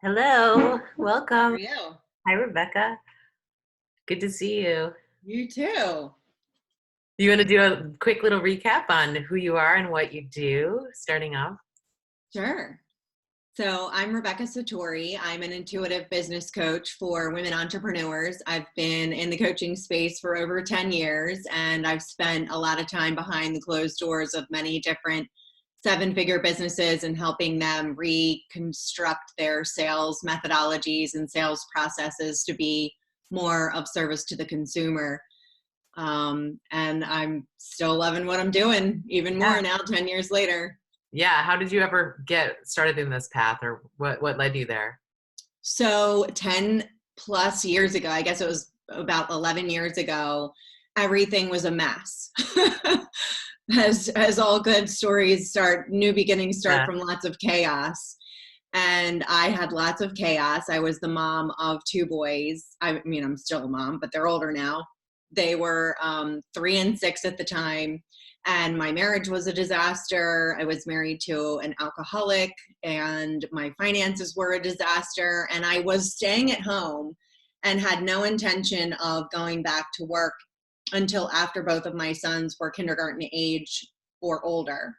Hello, How are welcome. you? Hi, Rebecca. Good to see you. You too. You want to do a quick little recap on who you are and what you do, starting off? Sure. So I'm Rebecca Satori. I'm an intuitive business coach for women entrepreneurs. I've been in the coaching space for over 10 years, and I've spent a lot of time behind the closed doors of many different seven-figure businesses and helping them reconstruct their sales methodologies and sales processes to be more of service to the consumer. And I'm still loving what I'm doing even Yeah. more now, 10 years later. Yeah. How did you ever get started in this path, or what led you there? So 10 plus years ago, I guess it was about 11 years ago, everything was a mess. As all good stories start, new beginnings start Yeah. from lots of chaos. And I had lots of chaos. I was the mom of two boys. I mean, I'm still a mom, but they're older now. They were 3 and 6 at the time. And my marriage was a disaster. I was married to an alcoholic, and my finances were a disaster. And I was staying at home and had no intention of going back to work until after both of my sons were kindergarten age or older,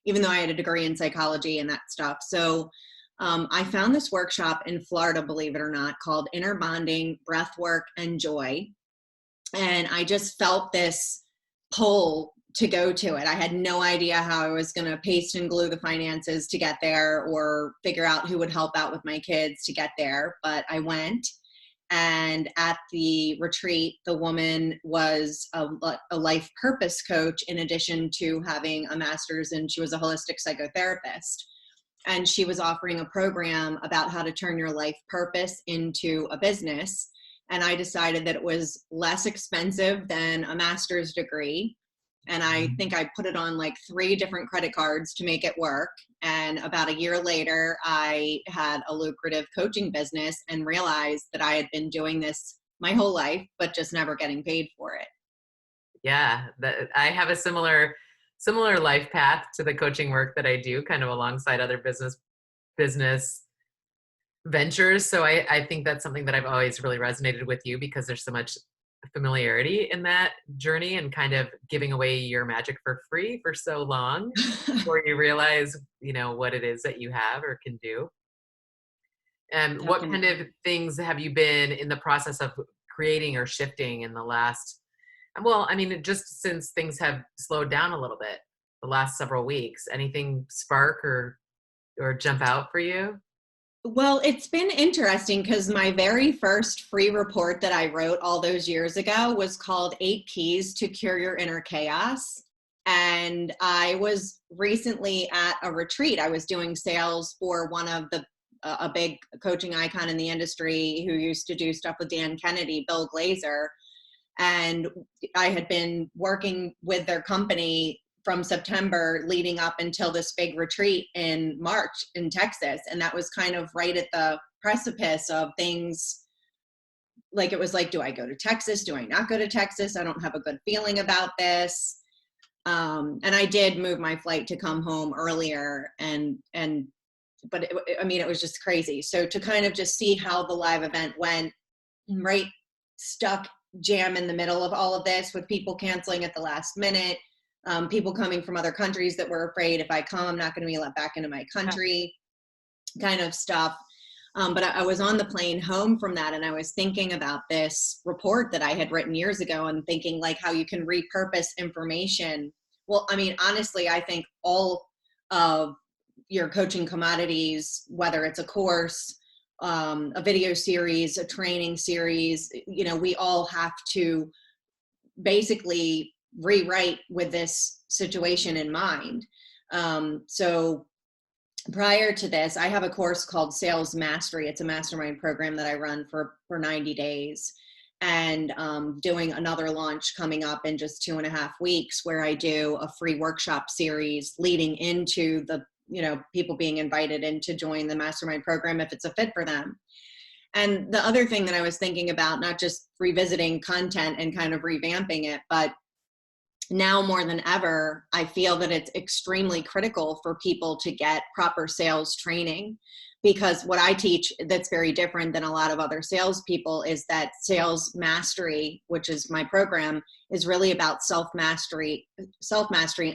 even though I had a degree in psychology and that stuff. So I found this workshop in Florida, believe it or not, called Inner Bonding, Breathwork, and Joy. And I just felt this pull to go to it. I had no idea how I was going to paste and glue the finances to get there or figure out who would help out with my kids to get there. But I went. And at the retreat, the woman was a life purpose coach in addition to having a master's, and she was a holistic psychotherapist. And she was offering a program about how to turn your life purpose into a business. And I decided that it was less expensive than a master's degree. And I think I put it on like 3 different credit cards to make it work. And about a year later, I had a lucrative coaching business and realized that I had been doing this my whole life, but just never getting paid for it. Yeah, I have a similar life path to the coaching work that I do, kind of alongside other business ventures. So I think that's something that I've always really resonated with you, because there's so much familiarity in that journey and kind of giving away your magic for free for so long before you realize, what it is that you have or can do. And what kind Definitely. of things have you been in the process of creating or shifting in the last, well, I mean, just since things have slowed down a little bit the last several weeks, anything spark or jump out for you? Well, it's been interesting because my very first free report that I wrote all those years ago was called 8 Keys to Cure Your Inner Chaos. And I was recently at a retreat. I was doing sales for one of a big coaching icon in the industry who used to do stuff with Dan Kennedy, Bill Glazer. And I had been working with their company from September leading up until this big retreat in March in Texas. And that was kind of right at the precipice of things. Like, it was like, do I go to Texas? Do I not go to Texas? I don't have a good feeling about this. And I did move my flight to come home earlier, but I mean, it was just crazy. So to kind of just see how the live event went, right, stuck jam in the middle of all of this with people canceling at the last minute, people coming from other countries that were afraid, if I come, I'm not going to be let back into my country, kind of stuff. But I was on the plane home from that, and I was thinking about this report that I had written years ago and thinking like how you can repurpose information. Well, I mean, honestly, I think all of your coaching commodities, whether it's a course, a video series, a training series, we all have to basically rewrite with this situation in mind. So prior to this, I have a course called Sales Mastery. It's a mastermind program that I run for 90 days. And doing another launch coming up in just 2.5 weeks, where I do a free workshop series leading into the, people being invited in to join the mastermind program if it's a fit for them. And the other thing that I was thinking about, not just revisiting content and kind of revamping it, but now more than ever, I feel that it's extremely critical for people to get proper sales training. because what I teach that's very different than a lot of other salespeople is that sales mastery, which is my program, is really about self-mastery,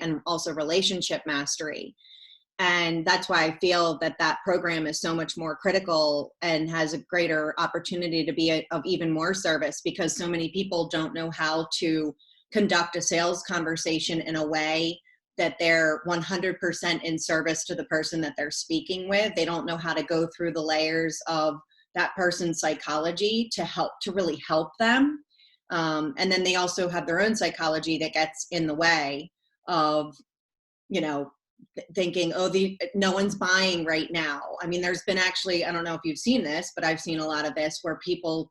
and also relationship mastery. And that's why I feel that that program is so much more critical and has a greater opportunity to be of even more service, because so many people don't know how to conduct a sales conversation in a way that they're 100% in service to the person that they're speaking with. They don't know how to go through the layers of that person's psychology to really help them. And then they also have their own psychology that gets in the way of, thinking, oh, no one's buying right now. I mean, there's been actually, I don't know if you've seen this, but I've seen a lot of this where people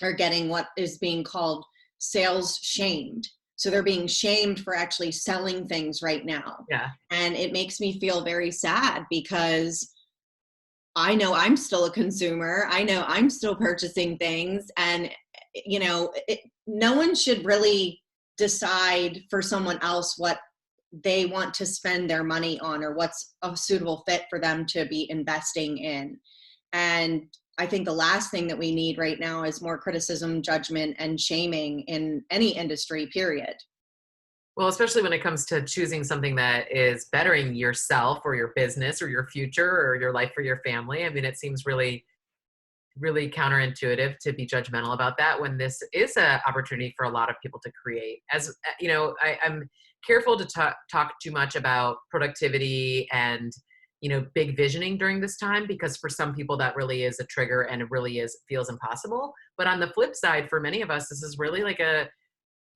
are getting what is being called sales shamed. So they're being shamed for actually selling things right now. Yeah. And it makes me feel very sad, because I know I'm still a consumer. I know I'm still purchasing things. And, no one should really decide for someone else what they want to spend their money on, or what's a suitable fit for them to be investing in. And I think the last thing that we need right now is more criticism, judgment, and shaming in any industry, period. Well, especially when it comes to choosing something that is bettering yourself or your business or your future or your life or your family. I mean, it seems really, really counterintuitive to be judgmental about that when this is an opportunity for a lot of people to create. As I'm careful to talk too much about productivity and big visioning during this time, because for some people that really is a trigger and it really feels impossible. But on the flip side, for many of us, this is really like a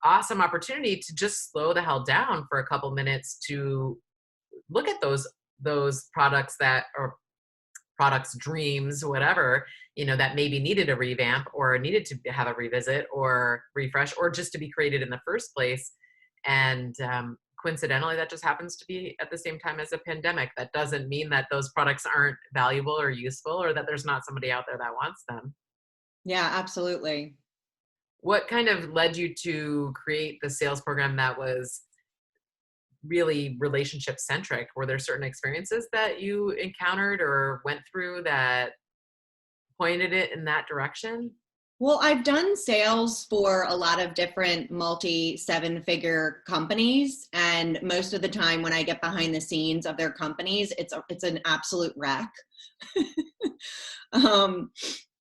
awesome opportunity to just slow the hell down for a couple minutes to look at those products dreams, whatever, that maybe needed a revamp or needed to have a revisit or refresh, or just to be created in the first place. And coincidentally, that just happens to be at the same time as a pandemic. That doesn't mean that those products aren't valuable or useful, or that there's not somebody out there that wants them. Yeah, absolutely. What kind of led you to create the sales program that was really relationship centric? Were there certain experiences that you encountered or went through that pointed it in that direction? Well, I've done sales for a lot of different multi-seven-figure companies, and most of the time when I get behind the scenes of their companies, it's an absolute wreck.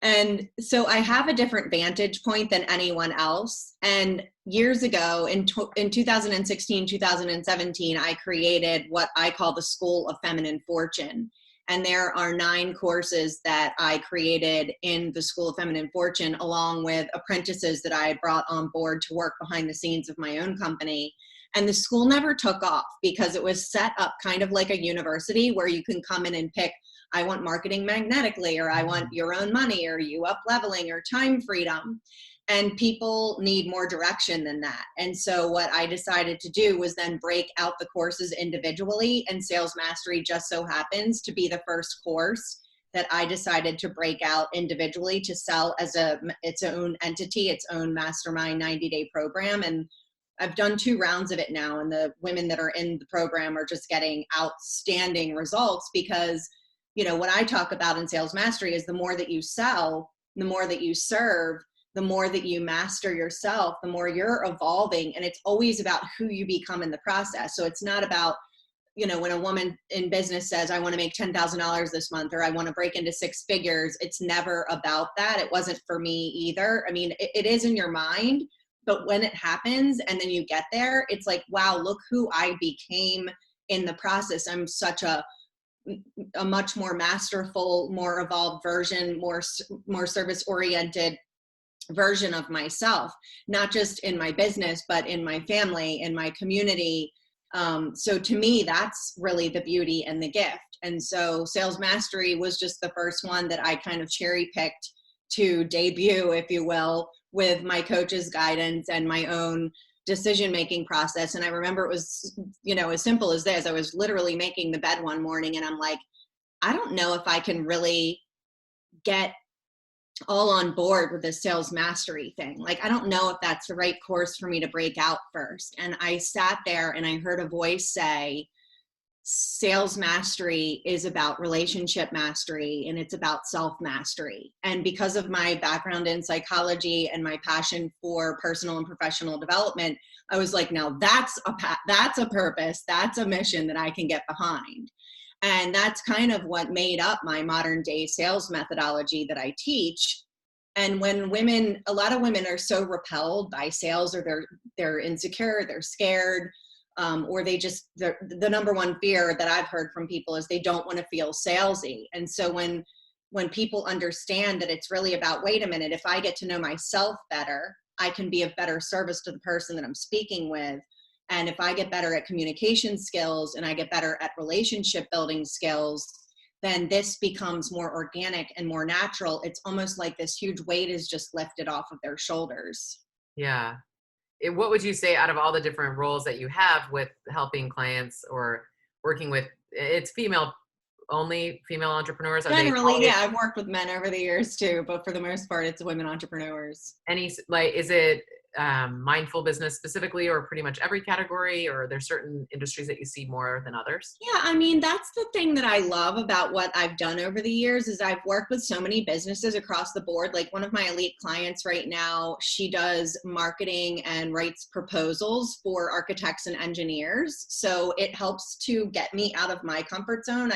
And so I have a different vantage point than anyone else. And years ago, in 2016, 2017, I created what I call the School of Feminine Fortune. And there are 9 courses that I created in the School of Feminine Fortune, along with apprentices that I had brought on board to work behind the scenes of my own company. And the school never took off because it was set up kind of like a university where you can come in and pick, I want marketing magnetically, or I want your own money, or you up leveling, or time freedom. And people need more direction than that. And so what I decided to do was then break out the courses individually, and Sales Mastery just so happens to be the first course that I decided to break out individually to sell as its own entity, its own mastermind 90-day program. And I've done 2 rounds of it now, and the women that are in the program are just getting outstanding results, because what I talk about in Sales Mastery is the more that you sell, the more that you serve, the more that you master yourself, the more you're evolving. And it's always about who you become in the process. So it's not about, when a woman in business says, I want to make $10,000 this month, or I want to break into 6 figures, it's never about that. It wasn't for me either. I mean, it is in your mind, but when it happens and then you get there, it's like, wow, look who I became in the process. I'm such a much more masterful, more evolved version, more service oriented version of myself, not just in my business, but in my family, in my community. So to me, that's really the beauty and the gift. And so Sales Mastery was just the first one that I kind of cherry picked to debut, if you will, with my coach's guidance and my own decision-making process. And I remember it was, as simple as this. I was literally making the bed one morning and I'm like, I don't know if I can really get all on board with the Sales Mastery thing. Like, I don't know if that's the right course for me to break out first. And I sat there and I heard a voice say, sales mastery is about relationship mastery, and it's about self mastery. And because of my background in psychology and my passion for personal and professional development, I was like, now that's a purpose, that's a mission that I can get behind. And that's kind of what made up my modern day sales methodology that I teach. And when a lot of women are so repelled by sales, or they're insecure, they're scared, or the number one fear that I've heard from people is they don't want to feel salesy. And so when people understand that it's really about, wait a minute, if I get to know myself better, I can be of better service to the person that I'm speaking with. And if I get better at communication skills and I get better at relationship building skills, then this becomes more organic and more natural. It's almost like this huge weight is just lifted off of their shoulders. Yeah. What would you say out of all the different roles that you have with helping clients or working with, it's only female entrepreneurs? Generally, yeah, I've worked with men over the years too, but for the most part, it's women entrepreneurs. Is it mindful business specifically, or pretty much every category, or are there certain industries that you see more than others? Yeah, I mean, that's the thing that I love about what I've done over the years is I've worked with so many businesses across the board. Like one of my elite clients right now, she does marketing and writes proposals for architects and engineers. So it helps to get me out of my comfort zone.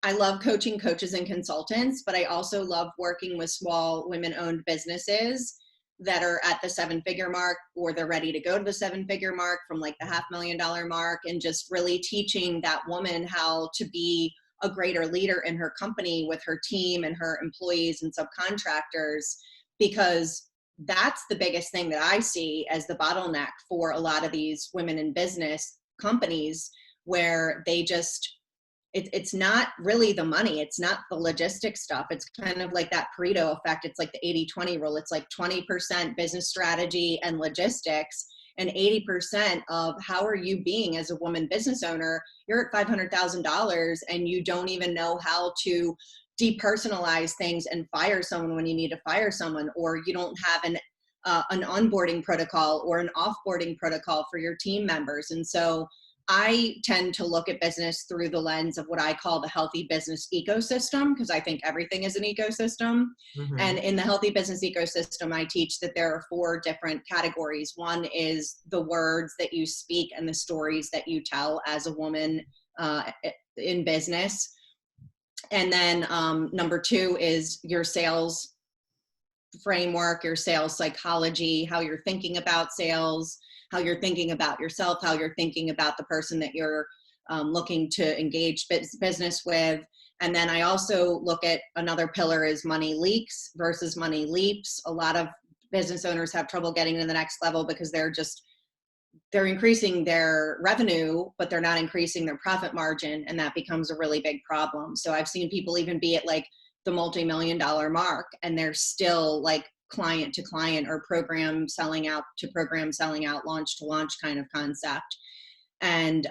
I love coaching coaches and consultants, but I also love working with small women-owned businesses that are at the 7-figure mark, or they're ready to go to the 7-figure mark from like the $500,000 mark, and just really teaching that woman how to be a greater leader in her company with her team and her employees and subcontractors, because that's the biggest thing that I see as the bottleneck for a lot of these women in business companies, where they just, it's not really the money. It's not the logistics stuff. It's kind of like that Pareto effect. It's like the 80-20 rule. It's like 20% business strategy and logistics, and 80% of how are you being as a woman business owner. You're at $500,000 and you don't even know how to depersonalize things and fire someone when you need to fire someone, or you don't have an onboarding protocol or an offboarding protocol for your team members. And so I tend to look at business through the lens of what I call the healthy business ecosystem, because I think everything is an ecosystem. Mm-hmm. And in the healthy business ecosystem, I teach that there are 4 different categories. One is the words that you speak and the stories that you tell as a woman in business. And then number 2 is your sales framework, your sales psychology, how you're thinking about sales, how you're thinking about yourself, how you're thinking about the person that you're looking to engage business with. And then I also look at another pillar is money leaks versus money leaps. A lot of business owners have trouble getting to the next level because they're increasing their revenue, but they're not increasing their profit margin. And that becomes a really big problem. So I've seen people even be at like the multi-million-dollar mark, and they're still like client to client or program selling out to program selling out, launch to launch kind of concept. And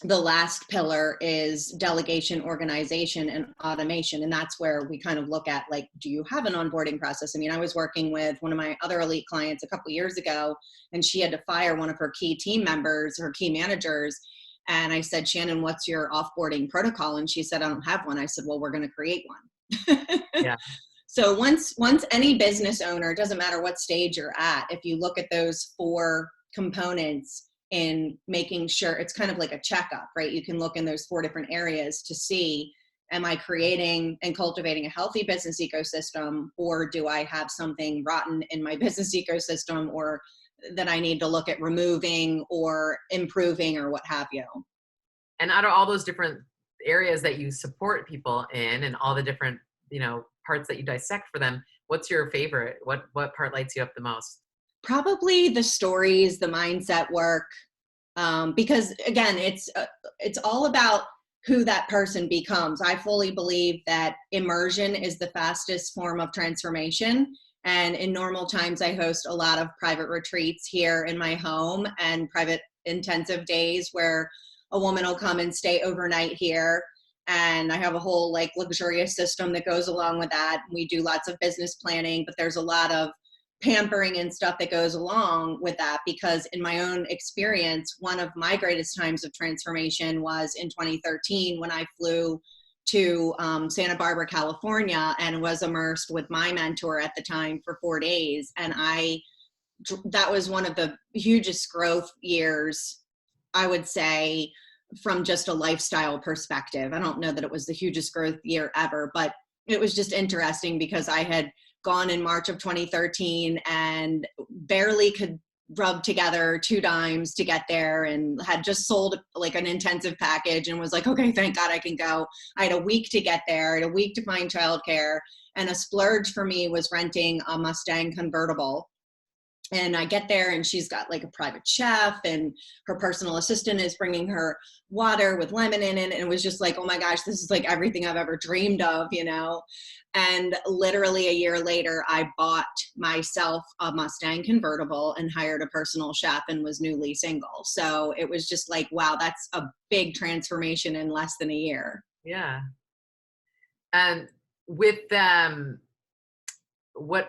the last pillar is delegation, organization, and automation. And that's where we kind of look at, like, do you have an onboarding process? I mean, I was working with one of my other elite clients a couple of years ago, and she had to fire one of her key team members, her key managers. And I said, Shannon, what's your offboarding protocol? And she said, I don't have one. I said, well, we're going to create one. Yeah. So once any business owner, it doesn't matter what stage you're at, if you look at those 4 components in making sure, it's kind of like a checkup, right? You can look in those 4 different areas to see, am I creating and cultivating a healthy business ecosystem, or do I have something rotten in my business ecosystem, or that I need to look at removing or improving or what have you. And out of all those different areas that you support people in, and all the different, parts that you dissect for them, what's your favorite? What part lights you up the most? Probably the stories, the mindset work, because again, it's all about who that person becomes. I fully believe that immersion is the fastest form of transformation. And in normal times, I host a lot of private retreats here in my home and private intensive days where a woman will come and stay overnight here. And I have a whole like luxurious system that goes along with that. We do lots of business planning, but there's a lot of pampering and stuff that goes along with that, because in my own experience, one of my greatest times of transformation was in 2013 when I flew to Santa Barbara, California, and was immersed with my mentor at the time for 4 days. And that was one of the hugest growth years, I would say, from just a lifestyle perspective. I don't know that it was the hugest growth year ever, but it was just interesting because I had gone in March of 2013 and barely could rub together 2 dimes to get there, and had just sold like an intensive package and was like, okay, thank God I can go. I had a week to get there, I had a week to find childcare, and a splurge for me was renting a Mustang convertible. And I get there and she's got like a private chef and her personal assistant is bringing her water with lemon in it. And it was just like, oh my gosh, this is like everything I've ever dreamed of, you know? And literally a year later, I bought myself a Mustang convertible and hired a personal chef and was newly single. So it was just like, wow, that's a big transformation in less than a year. Yeah. And with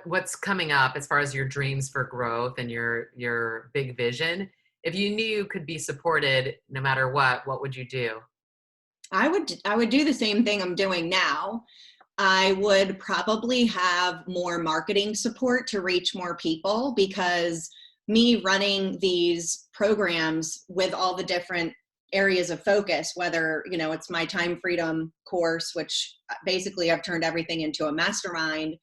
what's coming up as far as your dreams for growth and your big vision, if you knew you could be supported no matter what would you do? I would do the same thing I'm doing now. I would probably have more marketing support to reach more people, because me running these programs with all the different areas of focus, whether, you know, it's my time freedom course, which basically I've turned everything into a mastermind.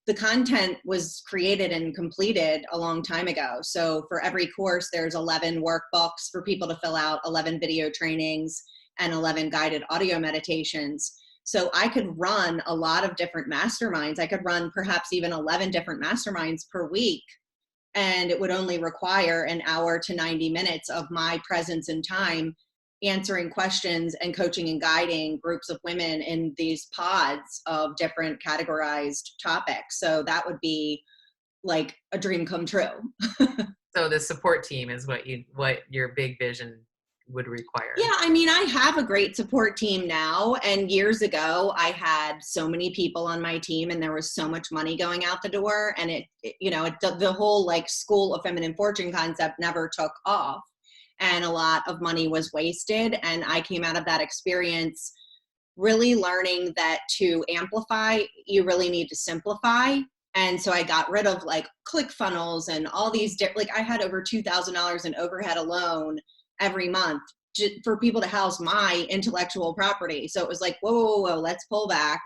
The content was created and completed a long time ago. So for every course, there's 11 workbooks for people to fill out, 11 video trainings, and 11 guided audio meditations. So I could run a lot of different masterminds. I could run perhaps even 11 different masterminds per week. And it would only require an hour to 90 minutes of my presence and time answering questions and coaching and guiding groups of women in these pods of different categorized topics. So that would be like a dream come true. So the support team is what your big vision would require. Yeah, I mean, I have a great support team now. And years ago, I had so many people on my team and there was so much money going out the door. And the whole like school of feminine fortune concept never took off. And a lot of money was wasted. And I came out of that experience really learning that to amplify, you really need to simplify. And so I got rid of like ClickFunnels and all these, like I had over $2,000 in overhead alone every month for people to house my intellectual property. So it was like, whoa, let's pull back.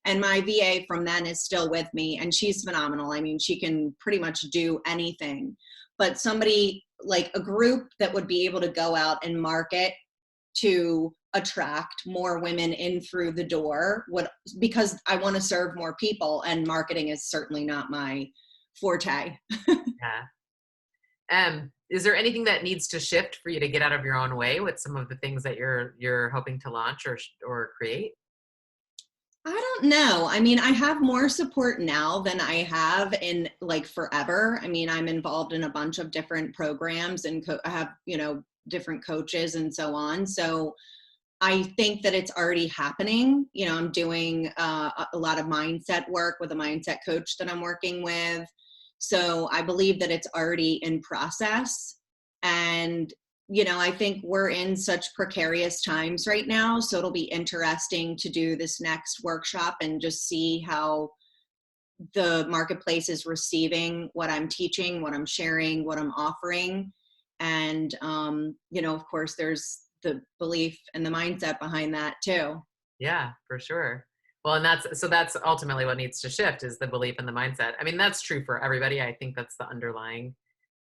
And my VA from then is still with me and she's phenomenal. I mean, she can pretty much do anything, but somebody like a group that would be able to go out and market to attract more women in through the door because I want to serve more people, and marketing is certainly not my forte. Yeah. Is there anything that needs to shift for you to get out of your own way with some of the things that you're hoping to launch or create? I don't know. I mean, I have more support now than I have in like forever. I mean, I'm involved in a bunch of different programs and I have, different coaches and so on. So I think that it's already happening. I'm doing a lot of mindset work with a mindset coach that I'm working with. So I believe that it's already in process. And I think we're in such precarious times right now. So it'll be interesting to do this next workshop and just see how the marketplace is receiving what I'm teaching, what I'm sharing, what I'm offering. And, of course, there's the belief and the mindset behind that too. Yeah, for sure. Well, and that's ultimately what needs to shift is the belief and the mindset. I mean, that's true for everybody. I think that's the underlying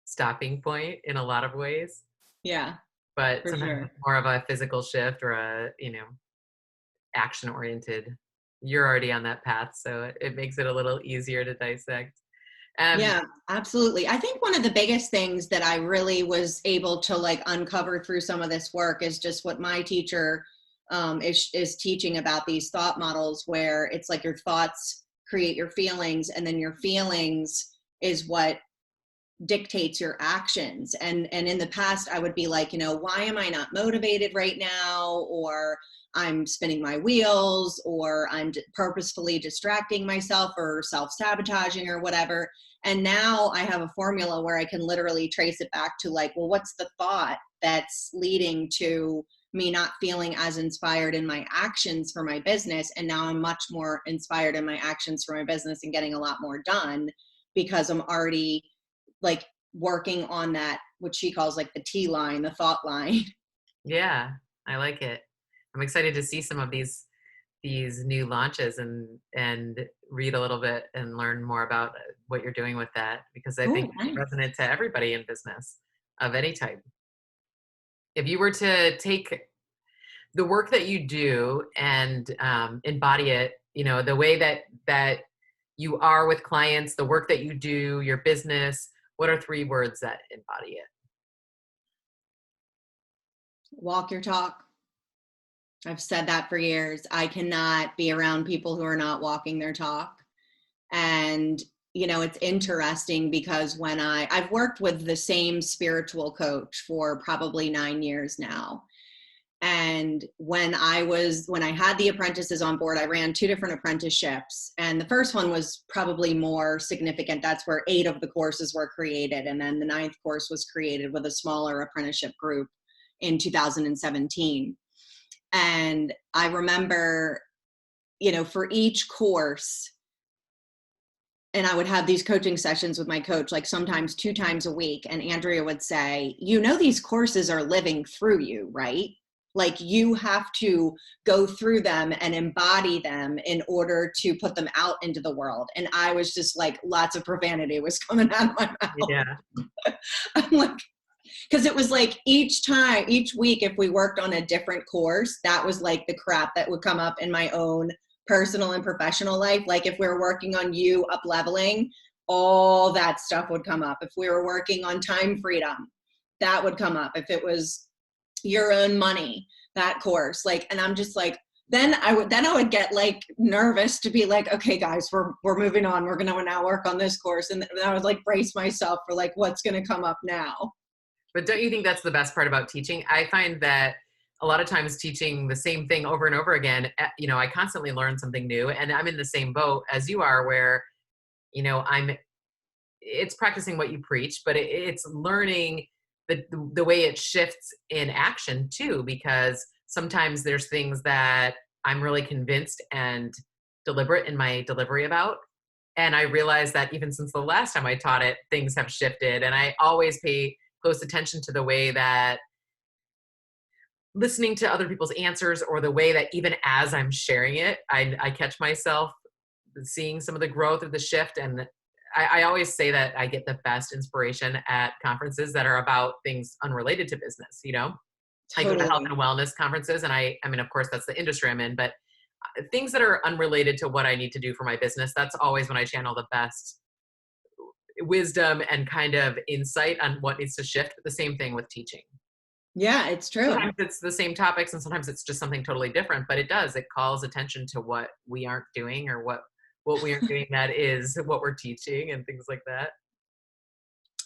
stopping point in a lot of ways. Yeah. But sometimes it's more of a physical shift or a, action oriented. You're already on that path. So it makes it a little easier to dissect. Yeah, absolutely. I think one of the biggest things that I really was able to like uncover through some of this work is just what my teacher is teaching about these thought models, where it's like your thoughts create your feelings, and then your feelings is what dictates your actions. And in the past I would be like, why am I not motivated right now? Or I'm spinning my wheels, or I'm purposefully distracting myself or self-sabotaging or whatever. And now I have a formula where I can literally trace it back to like, well, what's the thought that's leading to me not feeling as inspired in my actions for my business? And now I'm much more inspired in my actions for my business and getting a lot more done because I'm already like working on that, what she calls like the T line, the thought line. Yeah, I like it. I'm excited to see some of these new launches and read a little bit and learn more about what you're doing with that, because I think Oh, it's thanks. resonant to everybody in business of any type. If you were to take the work that you do and embody it, the way that you are with clients, the work that you do, your business, what are 3 words that embody it? Walk your talk. I've said that for years. I cannot be around people who are not walking their talk. And, it's interesting because when I've worked with the same spiritual coach for probably 9 years now. And when I had the apprentices on board, I ran 2 different apprenticeships. And the first one was probably more significant. That's where 8 of the courses were created. And then the 9th course was created with a smaller apprenticeship group in 2017. And I remember, for each course, and I would have these coaching sessions with my coach, like sometimes 2 times a week. And Andrea would say, these courses are living through you, right? Like you have to go through them and embody them in order to put them out into the world. And I was just like, lots of profanity was coming out of my mouth. Yeah. I'm like, because it was like each week, if we worked on a different course, that was like the crap that would come up in my own personal and professional life. Like if we were working on you up leveling, all that stuff would come up. If we were working on time freedom, that would come up. If it was your own money, that course, like, and I'm just like, then I would get like nervous to be like, okay, guys, we're moving on. We're going to now work on this course. And I would like brace myself for like, what's going to come up now. But don't you think that's the best part about teaching? I find that a lot of times teaching the same thing over and over again, I constantly learn something new, and I'm in the same boat as you are where, it's practicing what you preach, but it's learning the way it shifts in action too, because sometimes there's things that I'm really convinced and deliberate in my delivery about. And I realize that even since the last time I taught it, things have shifted. And I always pay close attention to the way that listening to other people's answers, or the way that even as I'm sharing it, I catch myself seeing some of the growth of the shift. And I always say that I get the best inspiration at conferences that are about things unrelated to business. I go to health Totally. and wellness conferences, and I mean, of course, that's the industry I'm in, but things that are unrelated to what I need to do for my business, that's always when I channel the best wisdom and kind of insight on what needs to shift. The same thing with teaching. Yeah, it's true. Sometimes it's the same topics and sometimes it's just something totally different, but it calls attention to what we aren't doing, or what we aren't doing that is what we're teaching, and things like that.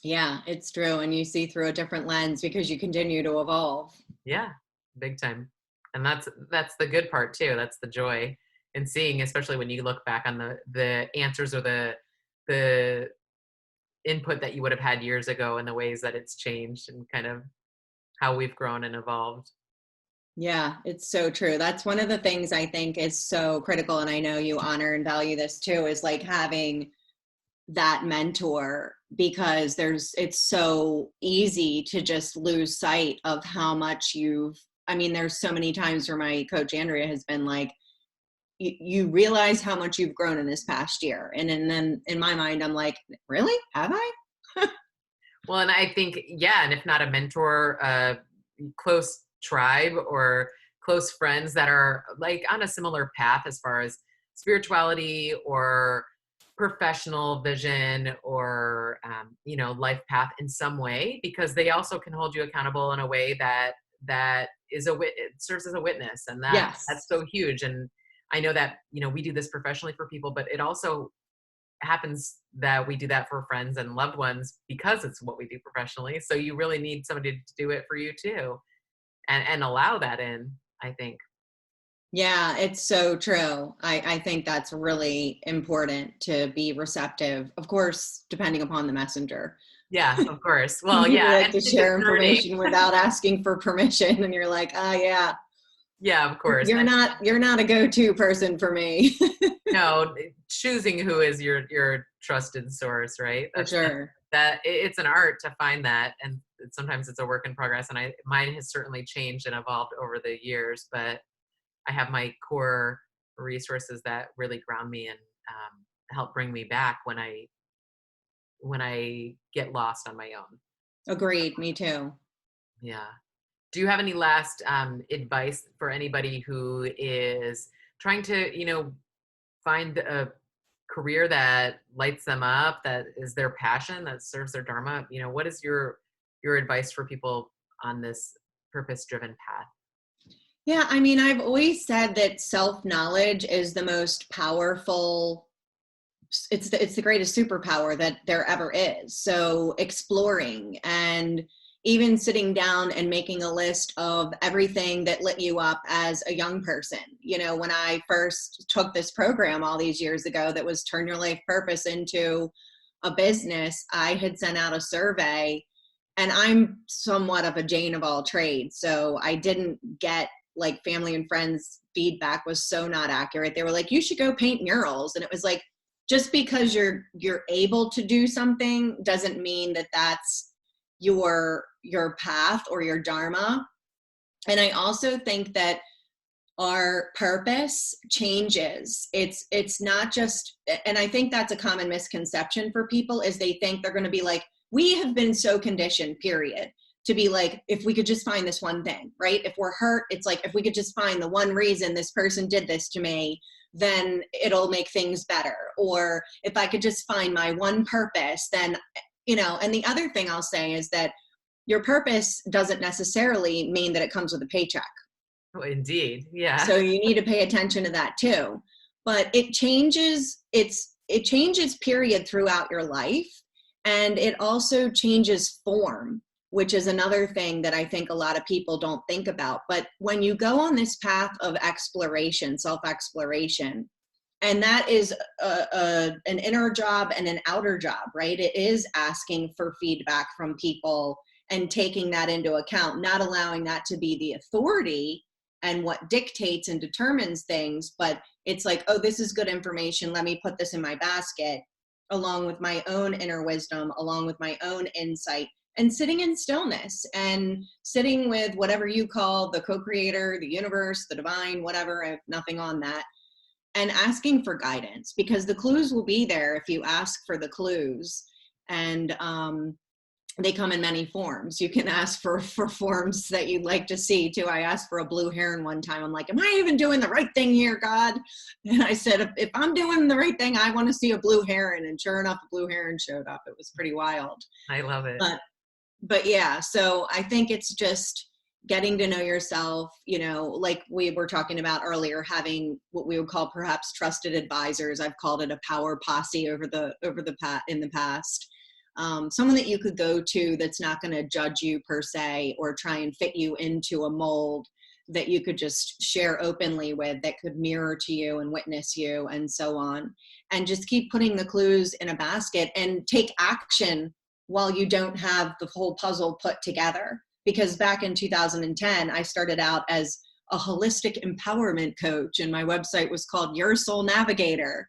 Yeah, it's true. And you see through a different lens because you continue to evolve. Yeah, big time. And that's the good part too. That's the joy in seeing, especially when you look back on the answers, or the input that you would have had years ago, and the ways that it's changed, and kind of how we've grown and evolved. Yeah, it's so true. That's one of the things I think is so critical. And I know you honor and value this too, is like having that mentor, because it's so easy to just lose sight of how much there's so many times where my coach Andrea has been like, you realize how much you've grown in this past year. And then in my mind, I'm like, really? Have I? Well, and I think, yeah, and if not a mentor, close tribe or close friends that are like on a similar path as far as spirituality or professional vision, or life path in some way, because they also can hold you accountable in a way that it serves as a witness, and that's Yes. so huge. And I know that we do this professionally for people, but it also happens that we do that for friends and loved ones because it's what we do professionally. So you really need somebody to do it for you too, and allow that in, I think. Yeah, it's so true. I think that's really important to be receptive. Of course, depending upon the messenger. Yeah, of course. Some Well, people yeah, like and to share discerning. information without asking for permission, and you're like, oh yeah, Yeah, of course. you're not a go-to person for me. No, choosing who is your trusted source, right? For sure. It's an art to find that, and sometimes it's a work in progress. And mine has certainly changed and evolved over the years, but I have my core resources that really ground me and help bring me back when I get lost on my own. Agreed. Me too. Yeah. Do you have any last advice for anybody who is trying to, find a career that lights them up, that is their passion, that serves their dharma? What is your advice for people on this purpose-driven path? Yeah, I mean, I've always said that self-knowledge is the most powerful, it's the greatest superpower that there ever is. So exploring and even sitting down and making a list of everything that lit you up as a young person. You know, when I first took this program all these years ago that was Turn Your Life Purpose into a Business, I had sent out a survey, and I'm somewhat of a Jane of all trades. So I didn't get, like, family and friends feedback was so not accurate. They were like, you should go paint murals. And it was like, just because you're able to do something doesn't mean that that's your path or your dharma. And I also think that our purpose changes. It's not just, and I think that's a common misconception for people, is they think they're going to be like, we have been so conditioned, period, to be like, if we could just find this one thing, right? If we're hurt, it's like, if we could just find the one reason this person did this to me, then it'll make things better. Or if I could just find my one purpose, then, and the other thing I'll say is that your purpose doesn't necessarily mean that it comes with a paycheck. Oh, indeed. Yeah. So you need to pay attention to that too. But it changes period throughout your life. And it also changes form, which is another thing that I think a lot of people don't think about. But when you go on this path of exploration, self-exploration, and that is an inner job and an outer job, right? It is asking for feedback from people and taking that into account, not allowing that to be the authority and what dictates and determines things, but it's like, oh, this is good information. Let me put this in my basket, along with my own inner wisdom, along with my own insight, and sitting in stillness and sitting with whatever you call the co-creator, the universe, the divine, whatever. I have nothing on that. And asking for guidance, because the clues will be there if you ask for the clues. And they come in many forms. You can ask for forms that you'd like to see too. I asked for a blue heron one time. I'm like, am I even doing the right thing here, God? And I said, if I'm doing the right thing, I want to see a blue heron. And sure enough, a blue heron showed up. It was pretty wild. I love it. But yeah, so I think it's just getting to know yourself, like we were talking about earlier, having what we would call perhaps trusted advisors. I've called it a power posse in the past. Someone that you could go to that's not going to judge you per se or try and fit you into a mold, that you could just share openly with, that could mirror to you and witness you and so on. And just keep putting the clues in a basket and take action while you don't have the whole puzzle put together. Because back in 2010, I started out as a holistic empowerment coach, and my website was called Your Soul Navigator.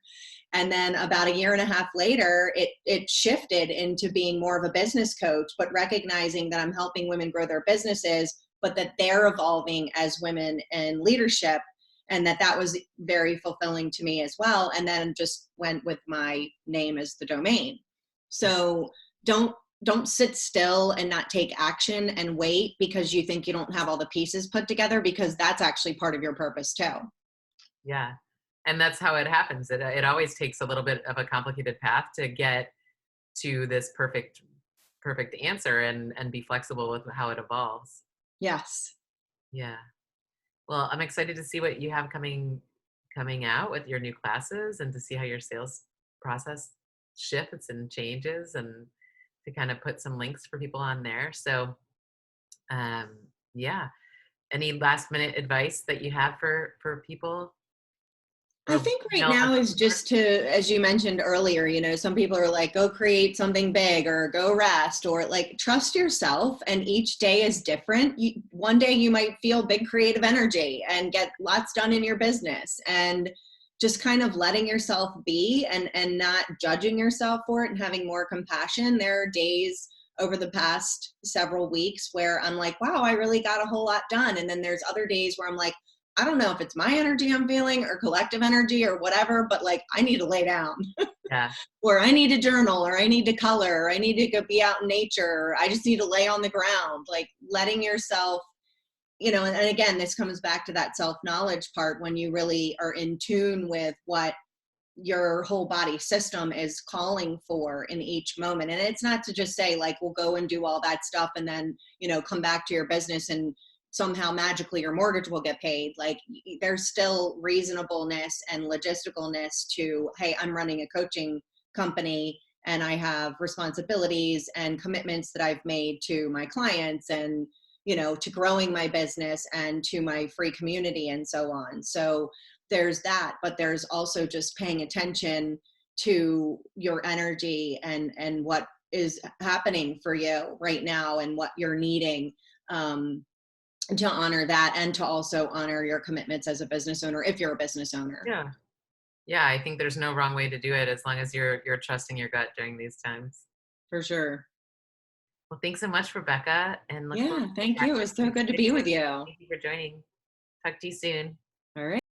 And then about a year and a half later, it shifted into being more of a business coach, but recognizing that I'm helping women grow their businesses, but that they're evolving as women in leadership, and that was very fulfilling to me as well. And then just went with my name as the domain. So don't sit still and not take action and wait because you think you don't have all the pieces put together, because that's actually part of your purpose too. Yeah. And that's how it happens. It always takes a little bit of a complicated path to get to this perfect answer, and be flexible with how it evolves. Yes. Yeah. Well, I'm excited to see what you have coming out with your new classes, and to see how your sales process shifts and changes, and to kind of put some links for people on there. So, um, yeah. any last minute advice that you have for people? I For think right female now is entrepreneurs? just to, as you mentioned earlier, some people are like, go create something big or go rest or like trust yourself. And each day is different. One day you might feel big creative energy and get lots done in your business, and just kind of letting yourself be and not judging yourself for it and having more compassion. There are days over the past several weeks where I'm like, wow, I really got a whole lot done. And then there's other days where I'm like, I don't know if it's my energy I'm feeling or collective energy or whatever, but like I need to lay down Yeah. or I need to journal or I need to color or I need to go be out in nature. Or I just need to lay on the ground, like letting yourself, and again, this comes back to that self-knowledge part when you really are in tune with what your whole body system is calling for in each moment. And it's not to just say like, we'll go and do all that stuff and then, come back to your business and somehow magically your mortgage will get paid. Like there's still reasonableness and logisticalness to, hey, I'm running a coaching company and I have responsibilities and commitments that I've made to my clients and, to growing my business and to my free community and so on. So there's that, but there's also just paying attention to your energy and what is happening for you right now and what you're needing, to honor that and to also honor your commitments as a business owner if you're a business owner. Yeah. Yeah. I think there's no wrong way to do it as long as you're trusting your gut during these times. For sure. Well, thanks so much, Rebecca, and look forward Yeah, to thank you. It was so catching good to up. be with you. Thank you for joining. Talk to you soon.